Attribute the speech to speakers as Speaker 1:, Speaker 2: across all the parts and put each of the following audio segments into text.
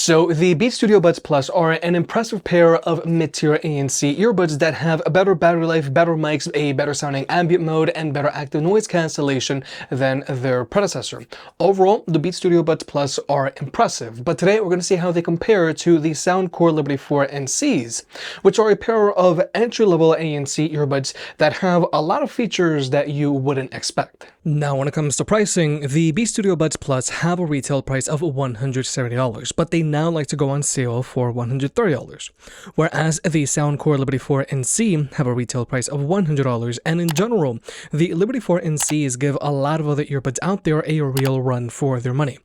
Speaker 1: So the Beats Studio Buds Plus are an impressive pair of mid-tier ANC earbuds that have a better battery life, better mics, a better sounding ambient mode, and better active noise cancellation than their predecessor. Overall, the Beats Studio Buds Plus are impressive, but today we're going to see how they compare to the Soundcore Liberty 4 NCs, which are a pair of entry-level ANC earbuds that have a lot of features that you wouldn't expect. Now, when it comes to pricing, the Beats Studio Buds Plus have a retail price of $170, but they now like to go on sale for $130, whereas the Soundcore Liberty 4 NC have a retail price of $100, and in general, the Liberty 4 NCs give a lot of other earbuds out there a real run for their money.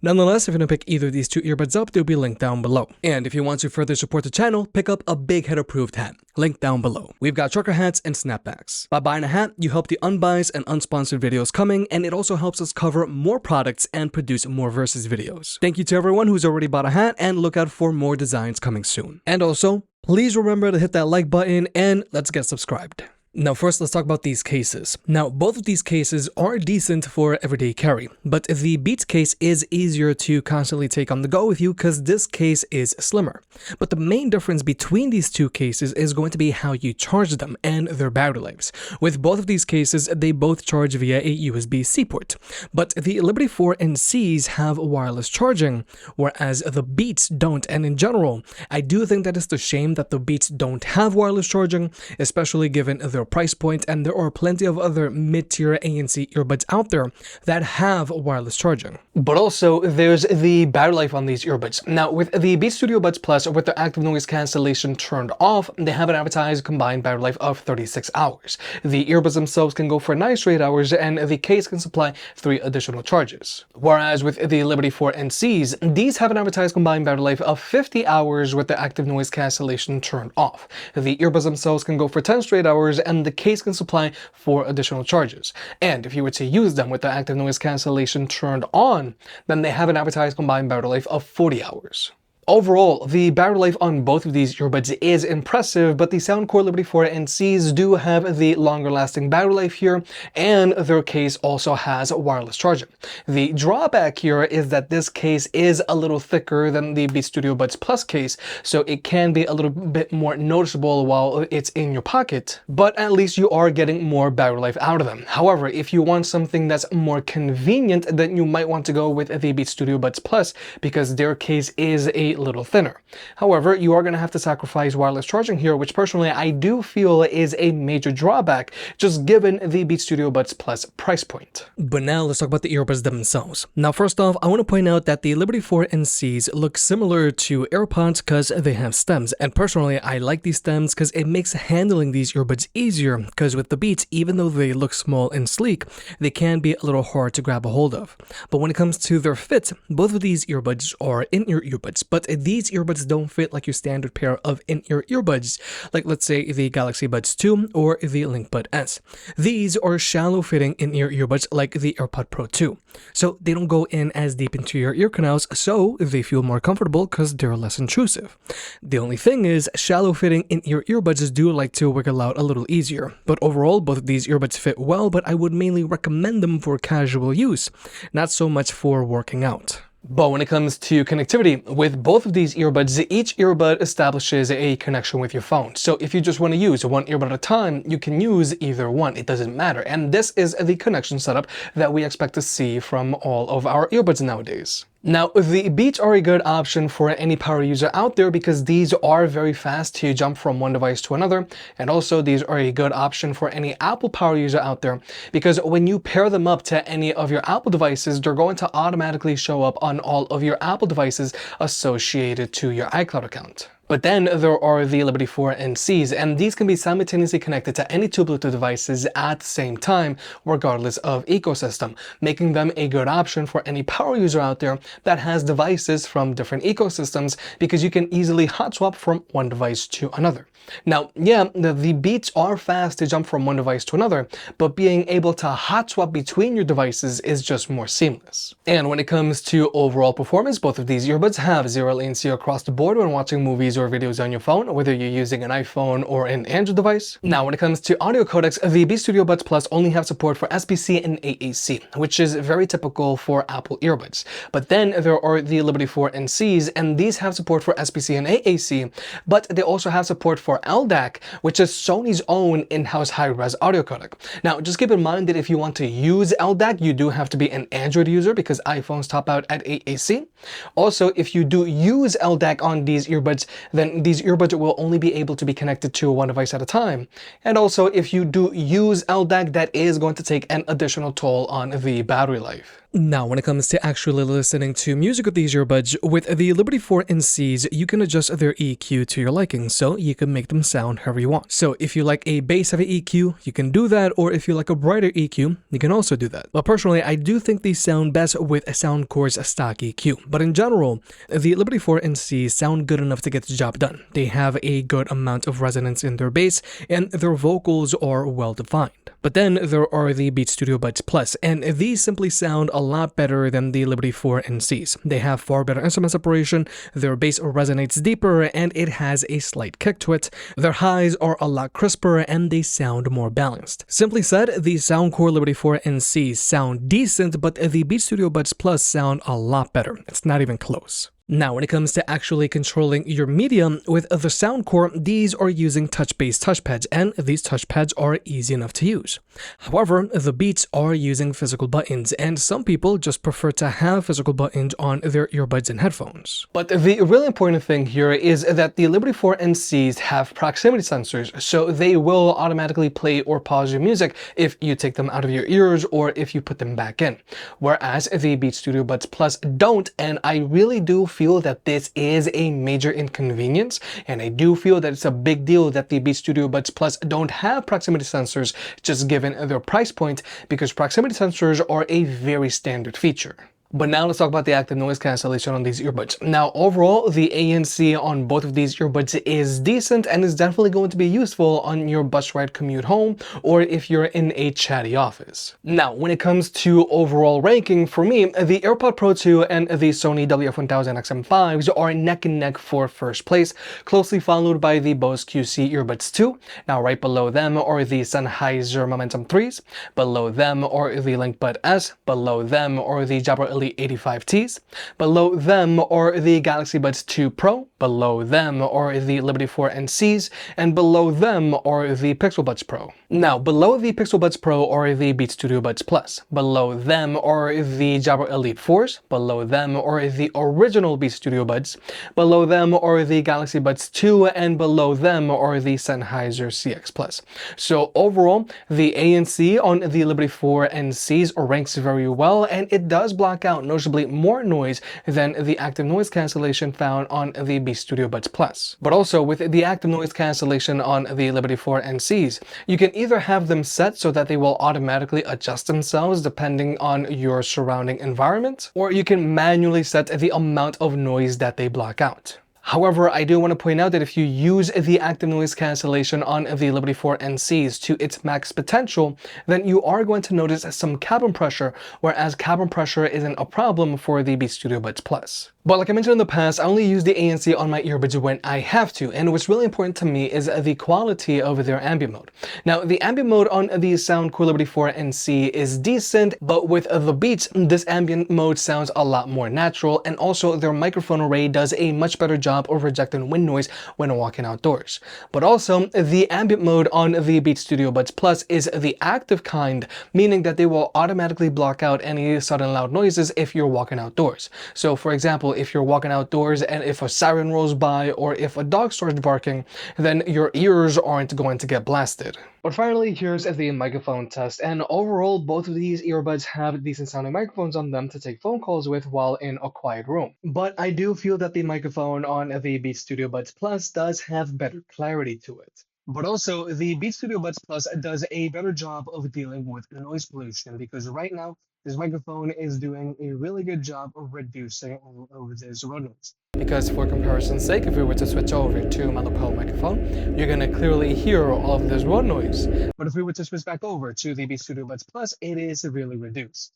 Speaker 1: Nonetheless, if you want to pick either of these two earbuds up, they'll be linked down below. And if you want to further support the channel, pick up a Big Head approved hat, linked down below. We've got trucker hats and snapbacks. By buying a hat, you help the unbiased and unsponsored videos coming, and it also helps us cover more products and produce more versus videos. Thank you to everyone who's already bought a hat, and look out for more designs coming soon. And also, please remember to hit that like button, and let's get subscribed. Now first, let's talk about these cases. Now, both of these cases are decent for everyday carry, but the Beats case is easier to constantly take on the go with you because this case is slimmer. But the main difference between these two cases is going to be how you charge them and their battery lives. With both of these cases, they both charge via a USB-C port, but the Liberty 4 NCs have wireless charging, whereas the Beats don't. And in general, I do think that it's a shame that the Beats don't have wireless charging, especially given their price point, and there are plenty of other mid-tier ANC earbuds out there that have wireless charging. But also, there's the battery life on these earbuds. Now, with the Beats Studio Buds Plus, with their active noise cancellation turned off, they have an advertised combined battery life of 36 hours. The earbuds themselves can go for 9 straight hours, and the case can supply 3 additional charges. Whereas with the Liberty 4 NCs, these have an advertised combined battery life of 50 hours with the active noise cancellation turned off. The earbuds themselves can go for 10 straight hours, and the case can supply 4 additional charges. And if you were to use them with the active noise cancellation turned on, then they have an advertised combined battery life of 40 hours. Overall, the battery life on both of these earbuds is impressive, but the Soundcore Liberty 4 NCs do have the longer lasting battery life here, and their case also has wireless charging. The drawback here is that this case is a little thicker than the Beats Studio Buds Plus case, so it can be a little bit more noticeable while it's in your pocket, but at least you are getting more battery life out of them. However, if you want something that's more convenient, then you might want to go with the Beats Studio Buds Plus because their case is a little thinner. However, you are going to have to sacrifice wireless charging here, which personally I do feel is a major drawback just given the Beats Studio Buds Plus price point. But now let's talk about the earbuds themselves. Now first off, I want to point out that the Liberty 4 NCs look similar to AirPods because they have stems, and personally I like these stems because it makes handling these earbuds easier, because with the Beats, even though they look small and sleek, they can be a little hard to grab a hold of. But when it comes to their fit, both of these earbuds are in-ear earbuds, but these earbuds don't fit like your standard pair of in-ear earbuds, like let's say the Galaxy Buds 2 or the Link Bud S. These are shallow fitting in-ear earbuds like the AirPod Pro 2. So they don't go in as deep into your ear canals, so they feel more comfortable because they're less intrusive. The only thing is, shallow fitting in-ear earbuds do like to wiggle out a little easier. But overall, both of these earbuds fit well, but I would mainly recommend them for casual use, not so much for working out. But when it comes to connectivity, with both of these earbuds, each earbud establishes a connection with your phone. So if you just want to use one earbud at a time, you can use either one. It doesn't matter. And this is the connection setup that we expect to see from all of our earbuds nowadays. Now, the Beats are a good option for any power user out there because these are very fast to jump from one device to another, and also these are a good option for any Apple power user out there because when you pair them up to any of your Apple devices, they're going to automatically show up on all of your Apple devices associated to your iCloud account. But then there are the Liberty 4 NCs, and these can be simultaneously connected to any 2 Bluetooth devices at the same time, regardless of ecosystem, making them a good option for any power user out there that has devices from different ecosystems because you can easily hot swap from one device to another. Now, yeah, the Beats are fast to jump from one device to another, but being able to hot swap between your devices is just more seamless. And when it comes to overall performance, both of these earbuds have 0 latency across the board when watching movies or or videos on your phone, whether you're using an iPhone or an Android device. Now, when it comes to audio codecs, the Beats Studio Buds Plus only have support for SBC and AAC, which is very typical for Apple earbuds. But then there are the Liberty 4 NCs, and these have support for SBC and AAC, but they also have support for LDAC, which is Sony's own in-house high-res audio codec. Now, just keep in mind that if you want to use LDAC, you do have to be an Android user because iPhones top out at AAC. Also, if you do use LDAC on these earbuds, then these earbuds will only be able to be connected to one device at a time. And also, if you do use LDAC, that is going to take an additional toll on the battery life. Now, when it comes to actually listening to music with these earbuds, with the Liberty 4 NCs, you can adjust their EQ to your liking, so you can make them sound however you want. So if you like a bass-heavy EQ, you can do that, or if you like a brighter EQ, you can also do that. But personally, I do think these sound best with Soundcore's stock EQ. But in general, the Liberty 4 NCs sound good enough to get the job done. They have a good amount of resonance in their bass, and their vocals are well defined. But then there are the Beats Studio Buds Plus, and these simply sound a lot better than the Liberty 4 NCs. They have far better instrument separation, their bass resonates deeper, and it has a slight kick to it. Their highs are a lot crisper, and they sound more balanced. Simply said, the Soundcore Liberty 4 NCs sound decent, but the Beats Studio Buds Plus sound a lot better. It's not even close. Now, when it comes to actually controlling your media, with the Soundcore, these are using touch-based touchpads, and these touchpads are easy enough to use. However, the Beats are using physical buttons, and some people just prefer to have physical buttons on their earbuds and headphones. But the really important thing here is that the Liberty 4 NCs have proximity sensors, so they will automatically play or pause your music if you take them out of your ears or if you put them back in. Whereas the Beats Studio Buds Plus don't, and I really do feel that this is a major inconvenience, and I do feel that it's a big deal that the Beats Studio Buds Plus don't have proximity sensors, just given their price point, because proximity sensors are a very standard feature. But now let's talk about the active noise cancellation on these earbuds. Now, overall, the ANC on both of these earbuds is decent and is definitely going to be useful on your bus ride commute home or if you're in a chatty office. Now, when it comes to overall ranking, for me, the AirPod Pro 2 and the Sony WF-1000 XM5s are neck and neck for first place, closely followed by the Bose QC Earbuds 2. Now, right below them are the Sennheiser Momentum 3s. Below them are the LinkBud S. Below them are the Jabra Elite 85Ts. Below them are the Galaxy Buds 2 Pro. Below them are the Liberty 4 NCs. And below them are the Pixel Buds Pro. Now, below the Pixel Buds Pro are the Beats Studio Buds Plus. Below them are the Jabra Elite 4s. Below them are the original Beats Studio Buds. Below them are the Galaxy Buds 2. And below them are the Sennheiser CX Plus. So overall, the ANC on the Liberty 4 NCs ranks very well, and it does block out noticeably more noise than the active noise cancellation found on the Beats Studio Buds Plus. But also, with the active noise cancellation on the Liberty 4 NCs, you can either have them set so that they will automatically adjust themselves depending on your surrounding environment, or you can manually set the amount of noise that they block out. However, I do want to point out that if you use the active noise cancellation on the Liberty 4 NCs to its max potential, then you are going to notice some cabin pressure, whereas cabin pressure isn't a problem for the Beats Studio Buds Plus. But like I mentioned in the past, I only use the ANC on my earbuds when I have to, and what's really important to me is the quality of their ambient mode. Now, the ambient mode on the Soundcore Liberty 4 NC is decent, but with the Beats, this ambient mode sounds a lot more natural, and also their microphone array does a much better job of rejecting wind noise when walking outdoors. But also, the ambient mode on the Beats Studio Buds Plus is the active kind, meaning that they will automatically block out any sudden loud noises if you're walking outdoors. So for example, if you're walking outdoors and if a siren rolls by or if a dog starts barking, then your ears aren't going to get blasted. But finally, here's the microphone test, and overall, both of these earbuds have decent sounding microphones on them to take phone calls with while in a quiet room. But I do feel that the microphone on the Beats Studio Buds Plus does have better clarity to it. But also, the Beats Studio Buds Plus does a better job of dealing with noise pollution, because right now, this microphone is doing a really good job of reducing all of this road noise. Because for comparison's sake, if we were to switch over to my lapel microphone, you're going to clearly hear all of this road noise. But if we were to switch back over to the Beats Studio Buds Plus, it is really reduced.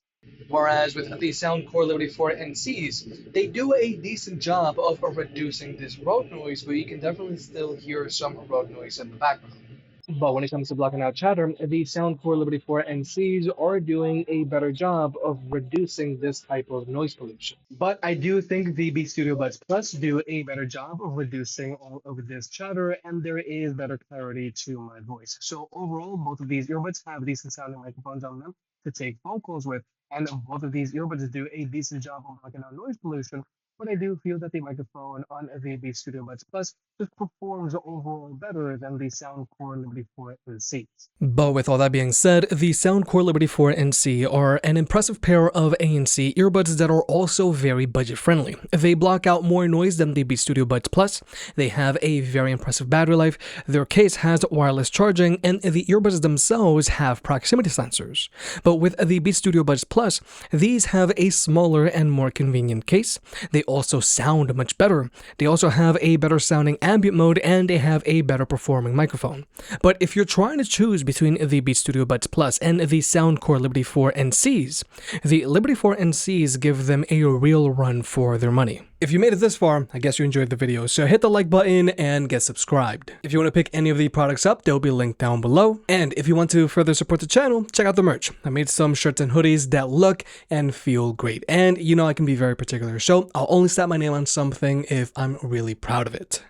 Speaker 1: Whereas with the Soundcore Liberty 4 NCs, they do a decent job of reducing this road noise, but you can definitely still hear some road noise in the background. But when it comes to blocking out chatter, the Soundcore Liberty 4 NCs are doing a better job of reducing this type of noise pollution. But I do think the Beat Studio Buds Plus do a better job of reducing all of this chatter, and there is better clarity to my voice. So overall, both of these earbuds have decent sounding microphones on them to take phone calls with, and both of these earbuds do a decent job of blocking out noise pollution. But I do feel that the microphone on the Beat Studio Buds Plus just performs overall better than the Soundcore Liberty 4 NCs. But with all that being said, the Soundcore Liberty 4 NC are an impressive pair of ANC earbuds that are also very budget friendly. They block out more noise than the Beat Studio Buds Plus, they have a very impressive battery life, their case has wireless charging, and the earbuds themselves have proximity sensors. But with the Beat Studio Buds Plus, these have a smaller and more convenient case. They also sound much better. They also have a better sounding ambient mode, and they have a better performing microphone. But if you're trying to choose between the Beat Studio Buds Plus and the Soundcore Liberty 4 NCs, the Liberty 4 NCs give them a real run for their money. If you made it this far, I guess you enjoyed the video, so hit the like button and get subscribed. If you want to pick any of the products up, they'll be linked down below. And if you want to further support the channel, check out the merch. I made some shirts and hoodies that look and feel great. And you know I can be very particular, so I'll only slap my name on something if I'm really proud of it.